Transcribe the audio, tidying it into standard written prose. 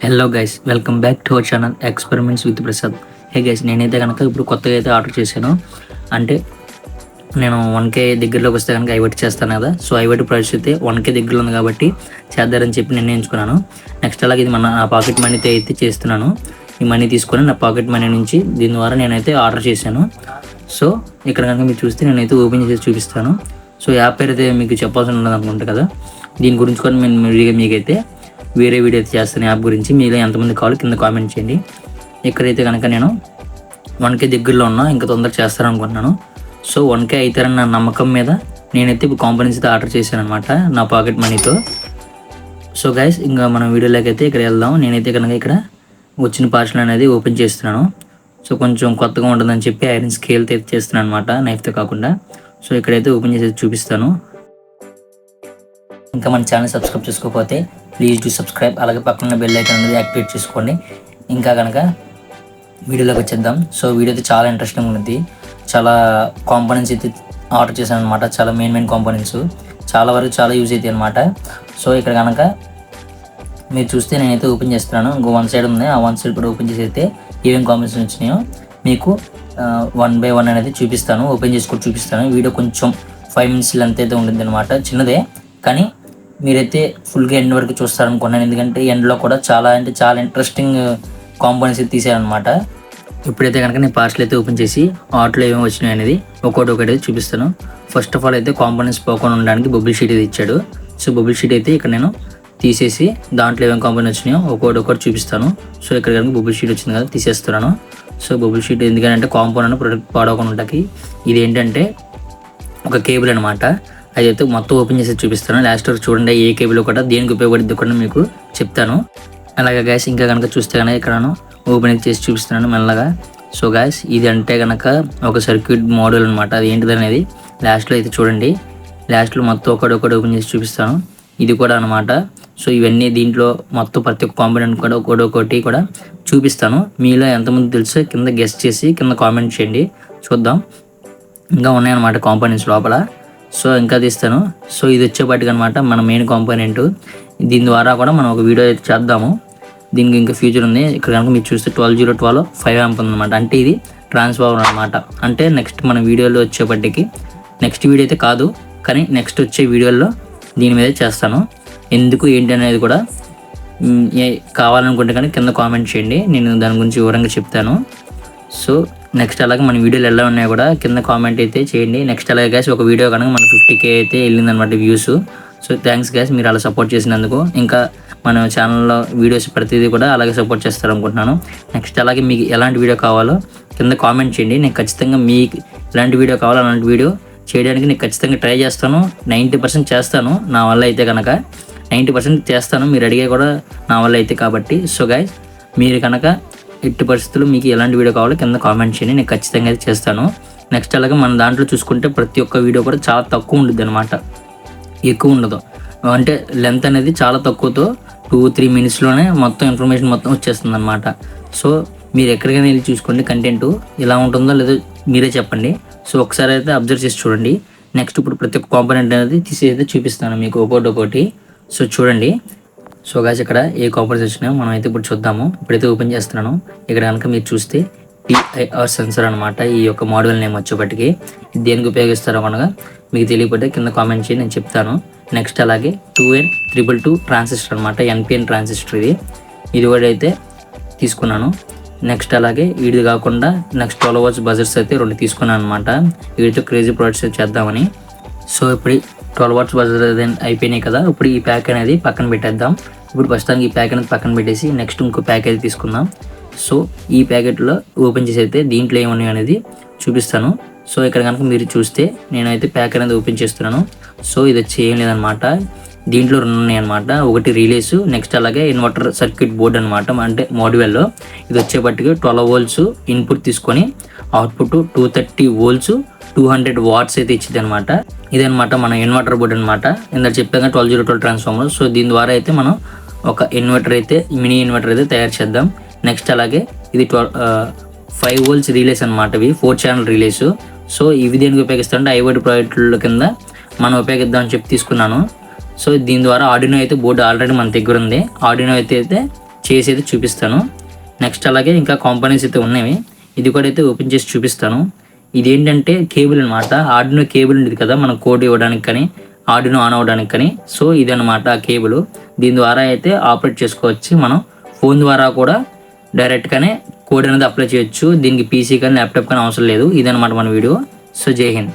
Hello guys, welcome back to our channel experiments with Prasad. Hey guys, నేనైతే కనుక ఇప్పుడు కొత్తగా అయితే ఆర్డర్ చేశాను. అంటే నేను 1K దగ్గరలోకి వస్తే కనుక ఐవటి చేస్తాను కదా. సో ఐవటి ప్రైస్ అయితే 1K దగ్గరలో ఉంది కాబట్టి చేద్దారని చెప్పి నిర్ణయించుకున్నాను. నెక్స్ట్ అలాగే ఇది నా పాకెట్ మనీతో అయితే చేస్తున్నాను. ఈ మనీ తీసుకొని నా పాకెట్ మనీ నుంచి దీని ద్వారా నేనైతే ఆర్డర్ చేశాను. సో ఇక్కడ కనుక మీరు చూస్తే నేనైతే ఓపెన్ చేసి చూపిస్తాను. సో యాప్ పేరు అయితే మీకు చెప్పాల్సి ఉండదు అనుకుంటా కదా. దీని గురించి కూడా నేను మీకైతే వేరే వీడియో అయితే చేస్తాను. యాప్ గురించి మీలో ఎంతమంది కావాలి కింద కామెంట్ చేయండి. ఇక్కడైతే కనుక నేను 1K దగ్గరలో ఉన్నా, ఇంకా తొందరగా చేస్తారనుకుంటున్నాను. సో 1K అవుతారని నా నమ్మకం మీద నేనైతే ఇప్పుడు కాంపనీస్ అయితే ఆర్డర్ చేశాను అనమాట నా పాకెట్ మనీతో. సో గైస్, ఇంకా మనం వీడియోలోకి అయితే ఇక్కడ వెళ్దాం. నేనైతే కనుక ఇక్కడ వచ్చిన పార్సల్ అనేది ఓపెన్ చేస్తున్నాను. సో కొంచెం కొత్తగా ఉంటుందని చెప్పి ఐరన్ స్కేల్తో అయితే చేస్తున్నాను అనమాట, నైఫ్తో కాకుండా. సో ఇక్కడైతే ఓపెన్ చేసి చూపిస్తాను. ఇంకా మన ఛానల్ సబ్స్క్రైబ్ చేసుకోకపోతే ప్లీజ్ డూ సబ్స్క్రైబ్. అలాగే పక్కన బెల్ ఐకాన్ అనేది యాక్టివేట్ చేసుకోండి. ఇంకా కనుక వీడియోలోకి వచ్చేద్దాం. సో వీడియో అయితే చాలా ఇంట్రెస్టింగ్ ఉంది. చాలా కాంపోనెంట్స్ అయితే ఆర్డర్ చేశాను అనమాట. చాలా మెయిన్ కాంపోనెంట్స్ చాలా వరకు చాలా యూజ్ అవుతాయి అనమాట. సో ఇక్కడ కనుక మీరు చూస్తే నేనైతే ఓపెన్ చేస్తున్నాను. ఇంకో వన్ సైడ్ ఉంది, ఆ వన్ సైడ్ కూడా ఓపెన్ చేసి అయితే ఏమేమి కాంపోనెంట్స్ వచ్చినాయో మీకు 1 by 1 అనేది చూపిస్తాను. ఓపెన్ చేసుకొని చూపిస్తాను. వీడియో కొంచెం 5 minutes లెంత్ అయితే ఉంటుంది అనమాట, చిన్నదే. కానీ మీరైతే ఫుల్గా ఎండ్ వరకు చూస్తారనుకున్నాను. ఎందుకంటే ఎండ్లో కూడా చాలా ఇంట్రెస్టింగ్ కాంపోనెంట్స్ అయితే తీసారనమాట. ఇప్పుడైతే కనుక నేను పార్సల్ అయితే ఓపెన్ చేసి ఆర్డర్లో ఏమేమి వచ్చినాయి అనేది ఒకటి అయితే చూపిస్తాను. ఫస్ట్ ఆఫ్ ఆల్ అయితే కాంపోనెంట్స్ పోకుండా ఉండడానికి బబుల్ షీట్ అయితే ఇచ్చాడు. సో బబుల్ షీట్ అయితే ఇక్కడ నేను తీసేసి దాంట్లో ఏమేమి కాంపోనెంట్స్ వచ్చినాయో ఒకటి చూపిస్తాను. సో ఇక్కడ కనుక బబుల్ షీట్ వచ్చింది కదా, తీసేస్తున్నాను. సో బబుల్ షీట్ ఎందుకంటే కాంపోనెంట్ ప్రొడక్ట్ పాడవకుండా ఉండడానికి. ఇది ఏంటంటే ఒక కేబుల్ అనమాట. అదైతే మొత్తం ఓపెన్ చేసి చూపిస్తాను. లాస్ట్ వరకు చూడండి, ఏ కేబుల్ కూడా దేనికి ఉపయోగపడుద్ది కూడా మీకు చెప్తాను. అలాగే గ్యాస్ ఇంకా కనుక చూస్తే కనుక ఇక్కడ ఓపెన్ చేసి చూపిస్తున్నాను మెల్లగా. సో గ్యాస్ ఇది అంటే కనుక ఒక సర్క్యూట్ మోడల్ అనమాట. అది ఏంటిది అనేది లాస్ట్లో అయితే చూడండి. లాస్ట్లో మొత్తం ఒకటి ఓపెన్ చేసి చూపిస్తాను. ఇది కూడా అనమాట. సో ఇవన్నీ దీంట్లో మొత్తం ప్రతి ఒక్క కాంపోనెంట్ కూడా ఒకటి కూడా చూపిస్తాను. మీలో ఎంతమంది తెలుసో కింద గెస్ట్ చేసి కింద కామెంట్ చేయండి, చూద్దాం. ఇంకా ఉన్నాయన్నమాట కాంపోనెంట్స్ లోపల. సో ఇంకా తీస్తాను. సో ఇది వచ్చేపాటికి అనమాట మన మెయిన్ కాంపోనెంట్. దీని ద్వారా కూడా మనం ఒక వీడియో అయితే చేద్దాము. దీనికి ఇంకా ఫ్యూచర్ ఉంది. ఇక్కడ కనుక మీరు చూస్తే 12 5 amp ఉందన్నమాట. అంటే ఇది ట్రాన్స్ఫార్మర్ అనమాట. అంటే నెక్స్ట్ మన వీడియోలో వచ్చేపటికి, నెక్స్ట్ వీడియో అయితే కాదు కానీ నెక్స్ట్ వచ్చే వీడియోలో దీని మీద చేస్తాను. ఎందుకు ఏంటి అనేది కూడా కావాలనుకుంటే కానీ కింద కామెంట్ చేయండి, నేను దాని గురించి వివరంగా చెప్తాను. సో నెక్స్ట్ అలాగే మన వీడియోలు ఎలా ఉన్నాయో కూడా కింద కామెంట్ అయితే చేయండి. నెక్స్ట్ అలాగే గ్యాస్ ఒక వీడియో కనుక మన 50K అయితే వెళ్ళిందనమాట వ్యూస్. సో థ్యాంక్స్ గ్యాస్, మీరు అలా సపోర్ట్ చేసినందుకు. ఇంకా మన ఛానల్లో వీడియోస్ ప్రతిదీ కూడా అలాగే సపోర్ట్ చేస్తారనుకుంటున్నాను. నెక్స్ట్ అలాగే మీకు ఎలాంటి వీడియో కావాలో కింద కామెంట్ చేయండి. నేను ఖచ్చితంగా మీకు ఎలాంటి వీడియో కావాలో అలాంటి వీడియో చేయడానికి నేను ఖచ్చితంగా ట్రై చేస్తాను. 90% చేస్తాను నా వల్ల అయితే కనుక. 90% చేస్తాను, మీరు అడిగే కూడా నా వల్ల అయితే కాబట్టి. సో గైస్, మీరు కనుక ఎట్టి పరిస్థితుల్లో మీకు ఎలాంటి వీడియో కావాలో కింద కామెంట్ చేయండి, నేను ఖచ్చితంగా అయితే చేస్తాను. నెక్స్ట్ అలాగే మన దాంట్లో చూసుకుంటే ప్రతి ఒక్క వీడియో కూడా చాలా తక్కువ ఉంటుంది అనమాట, ఎక్కువ ఉండదు. అంటే లెంత్ అనేది చాలా తక్కువతో 2-3 minutesలోనే మొత్తం ఇన్ఫర్మేషన్ మొత్తం వచ్చేస్తుంది అనమాట. సో మీరు ఎక్కడికైనా వెళ్ళి చూసుకోండి, కంటెంట్ ఇలా ఉంటుందో లేదో మీరే చెప్పండి. సో ఒకసారి అయితే అబ్జర్వ్ చేసి చూడండి. నెక్స్ట్ ఇప్పుడు ప్రతి ఒక్క కాంపోనెంట్ అనేది తీసి అయితే చూపిస్తాను మీకు ఒకటి. సో చూడండి. సో గాస్, ఇక్కడ ఏ కాంపోనెంట్స్ వచ్చినాయో మనం అయితే ఇప్పుడు చూద్దాము. ఇప్పుడైతే ఓపెన్ చేస్తున్నాను. ఇక్కడ కనుక మీరు చూస్తే PIR సెన్సర్ అనమాట. ఈ యొక్క మోడల్ నేమ్ వచ్చేపటికి దేనికి ఉపయోగిస్తారో కనుక మీకు తెలియకపోతే కింద కామెంట్ చేసి నేను చెప్తాను. నెక్స్ట్ అలాగే 2N222 ట్రాన్సిస్టర్ అనమాట, NPN ట్రాన్సిస్టర్. ఇది కూడా అయితే తీసుకున్నాను. నెక్స్ట్ అలాగే వీడిది కాకుండా నెక్స్ట్ 12 watts బజర్స్ అయితే 2 తీసుకున్నాను అనమాట. వీటితో క్రేజీ ప్రొడక్ట్స్ చేద్దామని. సో ఇప్పుడు 12 watts బజర్ అయిపోయినాయి కదా. ఇప్పుడు ఈ ప్యాక్ అనేది పక్కన పెట్టేద్దాం. ఇప్పుడు ప్రస్తుతానికి ఈ ప్యాక్ అనేది పక్కన పెట్టేసి నెక్స్ట్ ఇంకో ప్యాక్ అయితే తీసుకుందాం. సో ఈ ప్యాకెట్లో ఓపెన్ చేసి అయితే దీంట్లో ఏమున్నాయి అనేది చూపిస్తాను. సో ఇక్కడ కనుక మీరు చూస్తే నేనైతే ప్యాక్ అనేది ఓపెన్ చేస్తున్నాను. సో ఇది వచ్చి ఏం లేదనమాట, దీంట్లో 2 ఉన్నాయి అనమాట. ఒకటి రిలేస్, నెక్స్ట్ అలాగే ఇన్వర్టర్ సర్క్యూట్ బోర్డ్ అనమాట. అంటే మోడ్యూల్లో ఇది వచ్చేపటికి 12 volts ఇన్పుట్ తీసుకొని అవుట్పుట్ 230 volts 200 watts అయితే ఇచ్చింది అనమాట. ఇదనమాట మన ఇన్వర్టర్ బోర్డ్ అనమాట. ఇందాక చెప్పాక 12 ట్రాన్స్ఫార్మర్. సో దీని ద్వారా అయితే మనం ఒక ఇన్వర్టర్ అయితే మినీ ఇన్వర్టర్ అయితే తయారు చేద్దాం. నెక్స్ట్ అలాగే ఇది 5 volts రిలేస్ అనమాట. ఇవి 4 channel రిలేస్. సో ఇవి దేనికి ఉపయోగిస్తామంటే ఐవోటి ప్రాజెక్టుల కింద మనం ఉపయోగిద్దామని చెప్పి తీసుకున్నాను. సో దీని ద్వారా ఆర్డినో అయితే బోర్డు ఆల్రెడీ మన దగ్గర ఉంది. ఆర్డినో అయితే చేసి అయితే చూపిస్తాను. నెక్స్ట్ అలాగే ఇంకా కాంపోనెంట్స్ అయితే ఉన్నాయి, ఇది కూడా అయితే ఓపెన్ చేసి చూపిస్తాను. ఇదేంటంటే కేబుల్ అనమాట, ఆర్డినో కేబుల్ ఉంటుంది కదా మనం కోడ్ ఇవ్వడానికి కానీ ఆర్డినో ఆన్ అవ్వడానికి కానీ. సో ఇదనమాట ఆ కేబుల్, దీని ద్వారా అయితే ఆపరేట్ చేసుకోవచ్చు. మనం ఫోన్ ద్వారా కూడా డైరెక్ట్గానే కోడ్ అనేది అప్లై చేయొచ్చు, దీనికి పీసీ కానీ ల్యాప్టాప్ కానీ అవసరం లేదు. ఇదనమాట మన వీడియో. సో జై హింద్.